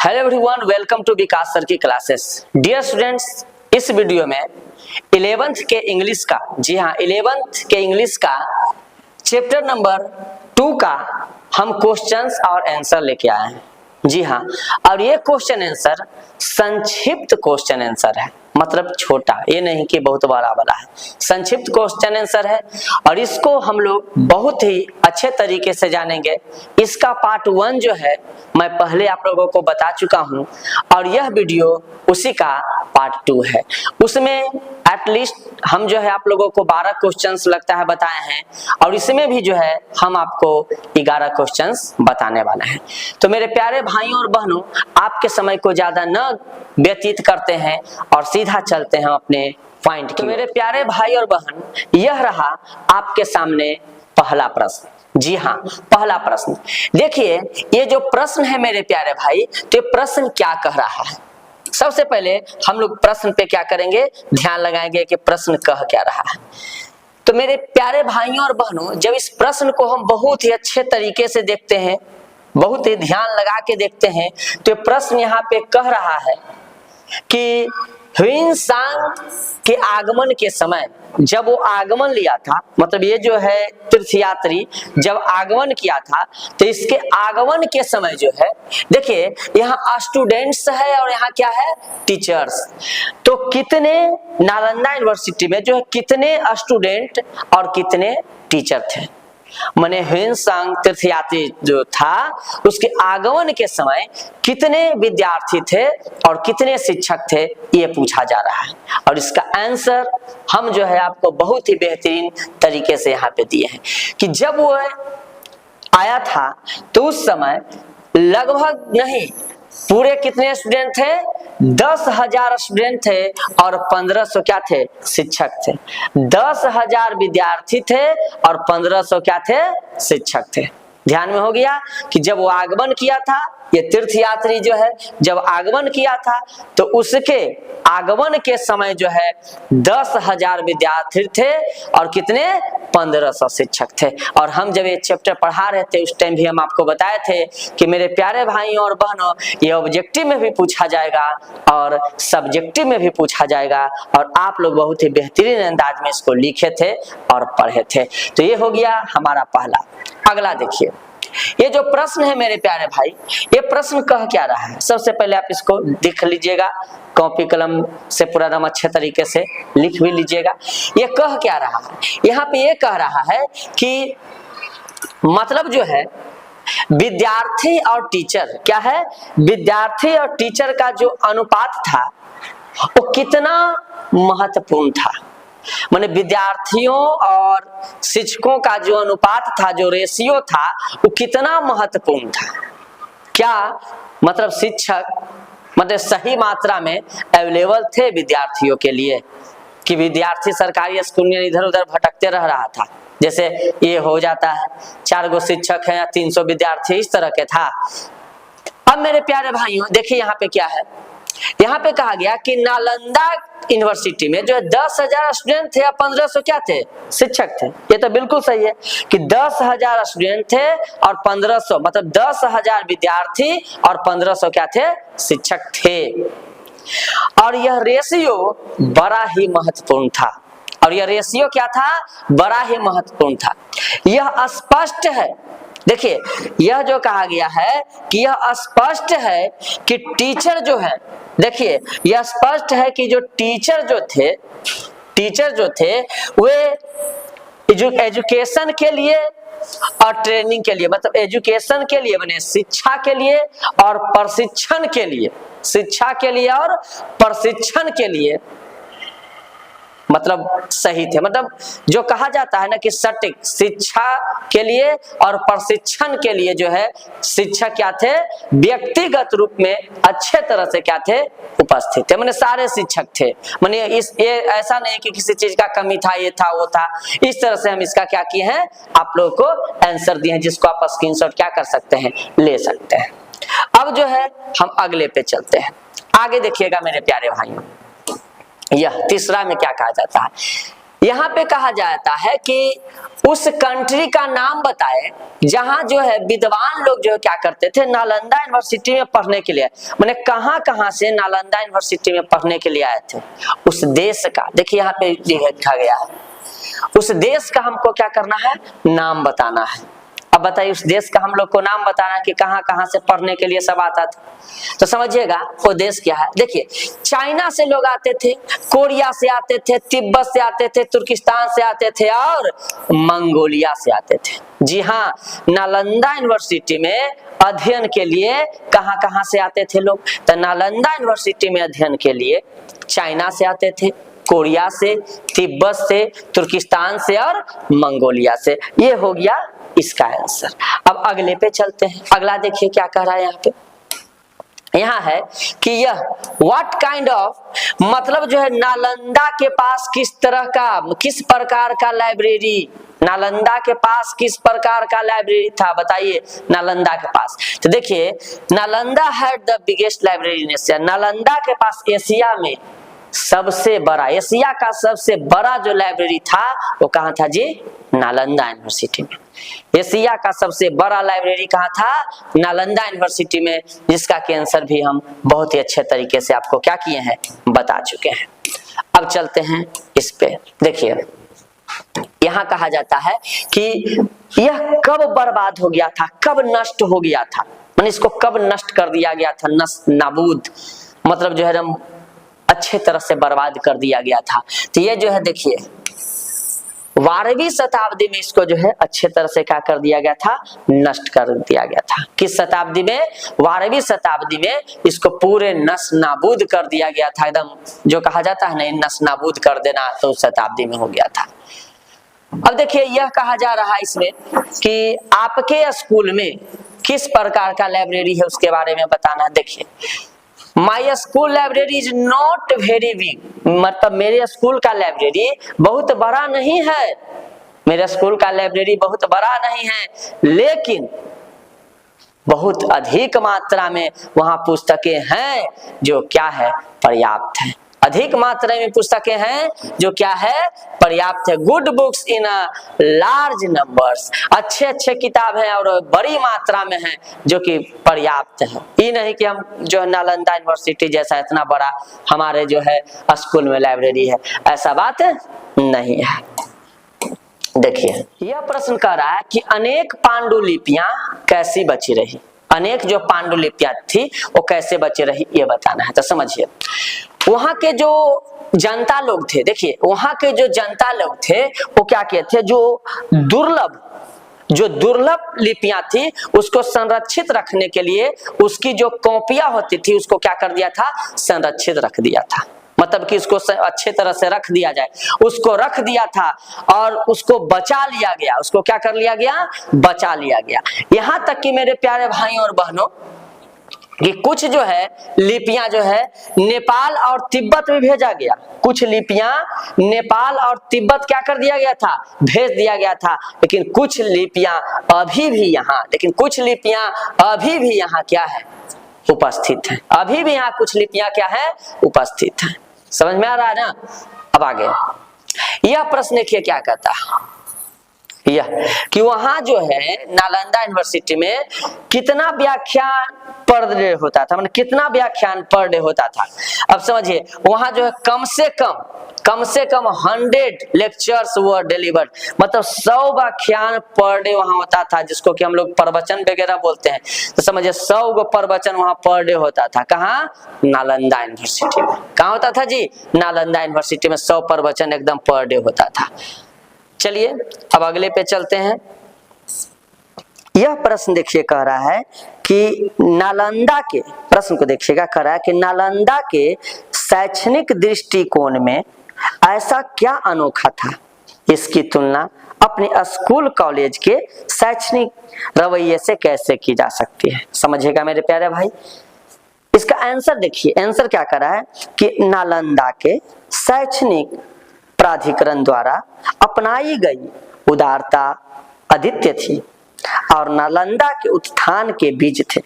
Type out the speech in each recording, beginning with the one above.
Hello everyone, welcome to Vikas sir की classes. Dear students, इस video में 11th के इंग्लिश का, जी हाँ 11th के इंग्लिश का चैप्टर नंबर 2 का हम क्वेश्चंस और आंसर लेके आए हैं। जी हाँ, और ये क्वेश्चन आंसर संक्षिप्त क्वेश्चन आंसर है, मतलब छोटा, ये नहीं कि बहुत बड़ा वाला है। संक्षिप्त क्वेश्चन आंसर है और इसको हम लोग बहुत ही अच्छे तरीके से जानेंगे। इसका पार्ट 1 जो है मैं पहले आप लोगों को बता चुका हूं और यह वीडियो उसी का पार्ट 2 है। उसमें एटलीस्ट हम जो है आप लोगों को 12 क्वेश्चंस लगता है बताए हैं और इसमें भी जो है हम आपको 11 क्वेश्चंस बताने वाले हैं। तो मेरे प्यारे भाइयों और बहनों, आपके समय को ज्यादा न व्यतीत करते हैं और सीधा चलते हैं अपने पॉइंट की। तो मेरे प्यारे भाई और बहन, यह रहा आपके सामने पहला प्रश्न। जी हाँ, पहला प्रश्न देखिए। ये जो प्रश्न है मेरे प्यारे भाई, तो ये प्रश्न क्या कह रहा है? सबसे पहले हम लोग प्रश्न पे क्या करेंगे, ध्यान लगाएंगे कि प्रश्न कह क्या रहा है। तो मेरे प्यारे भाइयों और बहनों, जब इस प्रश्न को हम बहुत ही अच्छे तरीके से देखते हैं, बहुत ही ध्यान लगा के देखते हैं, तो प्रश्न यहाँ पे कह रहा है कि ह्वेनसांग के आगमन के समय, जब वो आगमन लिया था, मतलब ये जो है तीर्थयात्री जब आगमन किया था, तो इसके आगमन के समय जो है, देखिए यहाँ स्टूडेंट्स है और यहाँ क्या है, टीचर्स। तो कितने नालंदा यूनिवर्सिटी में जो है कितने स्टूडेंट और कितने टीचर थे? माने ह्वेनसांग तीर्थयात्री जो था उसके आगमन के समय कितने विद्यार्थी थे और कितने शिक्षक थे, ये पूछा जा रहा है। और इसका आंसर हम जो है आपको बहुत ही बेहतरीन तरीके से यहाँ पे दिए हैं कि जब वो आया था तो उस समय लगभग नहीं पूरे कितने स्टूडेंट थे, 10,000 स्टूडेंट थे और 1500 क्या थे, शिक्षक थे। 10,000 विद्यार्थी थे और 1500 क्या थे, शिक्षक थे। ध्यान में हो गया कि जब वो आगमन किया था, ये तीर्थयात्री जो है जब आगमन किया था तो उसके आगमन के समय जो है 10,000 विद्यार्थी थे और कितने, 1500 शिक्षक थे। और हम जब ये चैप्टर पढ़ा रहे थे उस टाइम भी हम आपको बताए थे कि मेरे प्यारे भाइयों और बहनों, ये ऑब्जेक्टिव में भी पूछा जाएगा और सब्जेक्टिव में भी पूछा जाएगा और आप लोग बहुत ही बेहतरीन अंदाज में इसको लिखे थे और पढ़े थे। तो ये हो गया हमारा पहला। अगला देखिए, ये जो प्रश्न है मेरे प्यारे भाई, ये प्रश्न कह क्या रहा है? सबसे पहले आप इसको देख लीजिएगा, कॉपी कलम से पूरा एकदम अच्छे तरीके से लिख भी लीजिएगा। ये कह क्या रहा है? यहाँ पे ये कह रहा है कि मतलब जो है विद्यार्थी और टीचर, क्या है, विद्यार्थी और टीचर का जो अनुपात था वो कितना महत्वपूर्ण था। माने विद्यार्थियों और शिक्षकों का जो अनुपात था, जो रेशियो था, वो कितना महत्वपूर्ण था। क्या मतलब शिक्षक मतलब सही मात्रा में अवेलेबल थे विद्यार्थियों के लिए, कि विद्यार्थी सरकारी स्कूल में इधर उधर भटकते रह रहा था। जैसे ये हो जाता है 4 गो शिक्षक हैं या 300 विद्यार्थी, इस तरह के था। अब मेरे प्यारे भाइयों देखिए यहाँ पे क्या है, यहाँ पे कहा गया कि नालंदा यूनिवर्सिटी में जो 10,000 स्टूडेंट थे या 1500 क्या थे, शिक्षक थे। ये तो बिल्कुल सही है कि 10,000 स्टूडेंट थे और 1500 मतलब 10,000 विद्यार्थी और 1500 क्या थे, शिक्षक थे। और यह रेशियो बड़ा ही महत्वपूर्ण था। और यह रेशियो क्या था, बड़ा ही महत्वपूर्ण था। यह स्पष्ट है, देखिए यह जो कहा गया है कि यह स्पष्ट है कि टीचर जो है, देखिए यह स्पष्ट है कि जो टीचर जो थे वे एजुकेशन के लिए और ट्रेनिंग के लिए, मतलब एजुकेशन के लिए बने, शिक्षा के लिए और प्रशिक्षण के लिए, शिक्षा के लिए और प्रशिक्षण के लिए मतलब सही थे। मतलब जो कहा जाता है ना कि सटीक, शिक्षा के लिए और प्रशिक्षण के लिए जो है शिक्षक क्या थे, व्यक्तिगत रूप में अच्छे तरह से क्या थे, उपस्थित थे। माने सारे शिक्षक थे। माने ये ऐसा नहीं कि किसी चीज का कमी था, ये था वो था। इस तरह से हम इसका क्या किए हैं, आप लोगों को आंसर दिए हैं, जिसको आप स्क्रीनशॉट क्या कर सकते हैं, ले सकते हैं। अब जो है हम अगले पे चलते हैं। आगे देखिएगा मेरे प्यारे भाइयों, यह तीसरा में क्या कहा जाता है, यहाँ पे कहा जाता है कि उस कंट्री का नाम बताए जहां जो है विद्वान लोग जो क्या करते थे, नालंदा यूनिवर्सिटी में पढ़ने के लिए, माने कहां से नालंदा यूनिवर्सिटी में पढ़ने के लिए आए थे, उस देश का, देखिए यहाँ पे लिखा गया है, उस देश का हमको क्या करना है, नाम बताना है। अब बताइए उस देश का हम लोग को नाम बताना है कि कहां से पढ़ने के लिए सब आता था। तो समझिएगा वो देश क्या है। देखिए चाइना से लोग आते थे, कोरिया से आते थे, तिब्बत से आते थे, तुर्किस्तान से आते थे और मंगोलिया से आते थे। जी हाँ, नालंदा यूनिवर्सिटी में अध्ययन के लिए कहां से आते थे लोग, तो नालंदा यूनिवर्सिटी में अध्ययन के लिए चाइना से आते थे, कोरिया से, तिब्बत से, तुर्किस्तान से और मंगोलिया से। ये हो गया इसका आंसर। अब अगले पे चलते हैं। अगला देखिए क्या कह रहा है यहाँ पे, यहाँ है कि यह व्हाट काइंड ऑफ, मतलब जो है नालंदा के पास किस प्रकार का लाइब्रेरी, नालंदा के पास किस प्रकार का लाइब्रेरी था, बताइए नालंदा के पास। तो देखिए Nalanda had the biggest library in Asia, Nalanda के पास एशिया में सबसे बड़ा, एशिया का सबसे बड़ा जो लाइब्रेरी था वो कहाँ था जी, नालंदा यूनिवर्सिटी में। एशिया का सबसे बड़ा लाइब्रेरी कहाँ था, नालंदा यूनिवर्सिटी में, जिसका के आंसर भी हम बहुत ही अच्छे तरीके से आपको क्या किए हैं, बता चुके हैं। अब चलते हैं इस पे। देखिए यहाँ कहा जाता है कि यह कब बर्बाद हो गया था, कब नष्ट हो गया था, मैंने इसको कब नष्ट कर दिया गया था, नष्ट नाबूद, मतलब जो है हम अच्छे तरह से बर्बाद कर दिया गया था। तो ये जो है देखिए 12वीं शताब्दी में इसको जो है अच्छे तरह से क्या कर दिया गया था, नष्ट कर दिया गया था। किस शताब्दी में, 12वीं शताब्दी में इसको पूरे नष्ट नाबूद कर दिया गया था, एकदम जो कहा जाता है ना नष्ट नाबूद कर देना, तो उस शताब्दी में हो गया था। अब देखिए यह कहा जा रहा है इसमें कि आपके स्कूल में किस प्रकार का लाइब्रेरी है उसके बारे में बताना। देखिए my school library is not very big, मतलब मेरे स्कूल का लाइब्रेरी बहुत बड़ा नहीं है, मेरे स्कूल का लाइब्रेरी बहुत बड़ा नहीं है, लेकिन बहुत अधिक मात्रा में वहां पुस्तकें हैं जो क्या है, पर्याप्त है। अधिक मात्रा में पुस्तकें हैं जो क्या है, पर्याप्त है। Good books in large numbers, अच्छे अच्छे किताब हैं और बड़ी मात्रा में हैं जो कि पर्याप्त है। ये नहीं कि हम जो है नालंदा यूनिवर्सिटी जैसा इतना बड़ा हमारे जो है स्कूल में लाइब्रेरी है, ऐसा बात नहीं है। देखिए यह प्रश्न कर रहा है कि अनेक पांडुलिपियां कैसी बची रही, अनेक जो पांडुलिपियां थी वो कैसे बची रही ये बताना है। तो समझिए वहां के जो जनता लोग थे, देखिए वहां के जो जनता लोग थे वो क्या किए थे, जो दुर्लभ लिपियां थी उसको संरक्षित रखने के लिए उसकी जो कॉपियां होती थी उसको क्या कर दिया था, संरक्षित रख दिया था, मतलब कि इसको अच्छे तरह से रख दिया जाए, उसको रख दिया था और उसको बचा लिया गया, उसको क्या कर लिया गया, बचा लिया गया। यहां तक कि मेरे प्यारे भाइयों और बहनों कि कुछ जो है लिपियां जो है नेपाल और तिब्बत में भेजा गया, कुछ लिपियां नेपाल और तिब्बत क्या कर दिया गया था, भेज दिया गया था, लेकिन कुछ लिपियां अभी भी यहाँ क्या है, उपस्थित है। अभी भी यहाँ कुछ लिपियां क्या है, उपस्थित है। समझ में आ रहा है ना। अब आगे यह प्रश्न देखिए क्या कहता है, यह कि वहां जो है नालंदा यूनिवर्सिटी में कितना व्याख्यान पर डे होता था, मतलब कितना व्याख्यान पर डे होता था। अब समझिए वहां जो है कम से कम 100 लेक्चर्स वर डिलीवर्ड, मतलब 100 व्याख्यान पर डे वहां होता था, जिसको कि हम लोग प्रवचन वगैरह बोलते हैं। तो समझिए 100 गो प्रवचन वहां पर डे होता था। कहाँ, नालंदा यूनिवर्सिटी में। कहाँ होता था जी, नालंदा यूनिवर्सिटी में 100 प्रवचन एकदम पर डे होता था। चलिए अब अगले पे चलते हैं। यह प्रश्न देखिए कह रहा है कि नालंदा के, प्रश्न को देखिएगा, कह रहा है कि नालंदा के शैक्षणिक दृष्टिकोण में ऐसा क्या अनोखा था, इसकी तुलना अपने स्कूल कॉलेज के शैक्षणिक रवैये से कैसे की जा सकती है। समझिएगा मेरे प्यारे भाई, इसका आंसर देखिए, आंसर क्या कर रहा है कि नालंदा के शैक्षणिक प्राधिकरण द्वारा अपनाई गई उदारता अद्वितीय थी और नालंदा के उत्थान के बीज थे।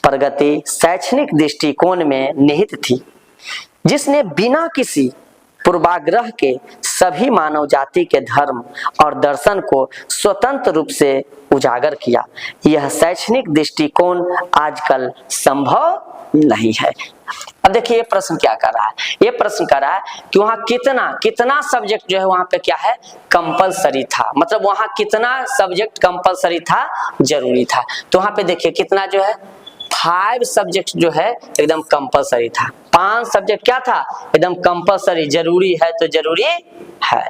प्रगति शैक्षणिक दृष्टिकोण में निहित थी, जिसने बिना किसी पूर्वाग्रह के सभी मानव जाति के धर्म और दर्शन को स्वतंत्र रूप से उजागर किया। यह शैक्षणिक दृष्टिकोण आजकल संभव नहीं है। अब देखिए ये प्रश्न क्या कर रहा है, ये प्रश्न कर रहा है कि वहां कितना सब्जेक्ट जो है वहां पे क्या है, कंपलसरी था, मतलब वहां कितना सब्जेक्ट कंपलसरी था, जरूरी था। तो वहां पे देखिए कितना जो है 5 सब्जेक्ट जो है एकदम कंपलसरी था। 5 सब्जेक्ट क्या था, एकदम कंपलसरी, जरूरी है तो जरूरी है।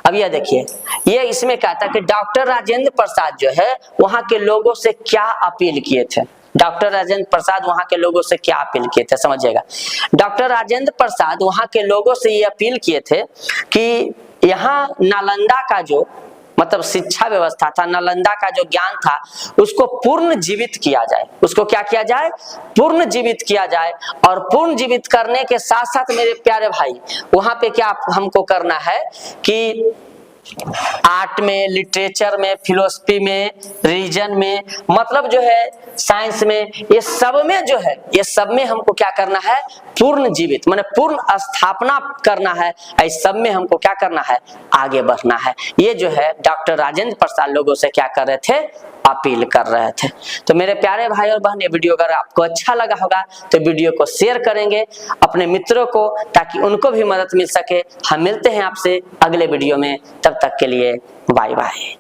अब यह देखिए, ये इसमें क्या था कि डॉक्टर राजेंद्र प्रसाद जो है वहां के लोगों से क्या अपील किए थे। डॉक्टर राजेंद्र प्रसाद वहां के लोगों से क्या अपील किए थे, समझिएगा। डॉक्टर राजेंद्र प्रसाद वहां के लोगों से ये अपील किए थे कि यहाँ नालंदा का जो मतलब शिक्षा व्यवस्था था, नालंदा का जो ज्ञान था, उसको पूर्ण जीवित किया जाए। उसको क्या किया जाए, पूर्ण जीवित किया जाए। और पूर्ण जीवित करने के साथ साथ मेरे प्यारे भाई वहां पे क्या हमको करना है कि आर्ट में, लिटरेचर में, फिलोसफी में, रिलीजन में, मतलब जो है साइंस में, ये सब में जो है, ये सब में हमको क्या करना है, पूर्ण जीवित माने पूर्ण स्थापना करना है। इस सब में हमको क्या करना है, आगे बढ़ना है। ये जो है डॉक्टर राजेंद्र प्रसाद लोगों से क्या कर रहे थे, अपील कर रहे थे। तो मेरे प्यारे भाई और बहन, ये वीडियो अगर आपको अच्छा लगा होगा तो वीडियो को शेयर करेंगे अपने मित्रों को, ताकि उनको भी मदद मिल सके। हम मिलते हैं आपसे अगले वीडियो में, तब तक के लिए बाय बाय।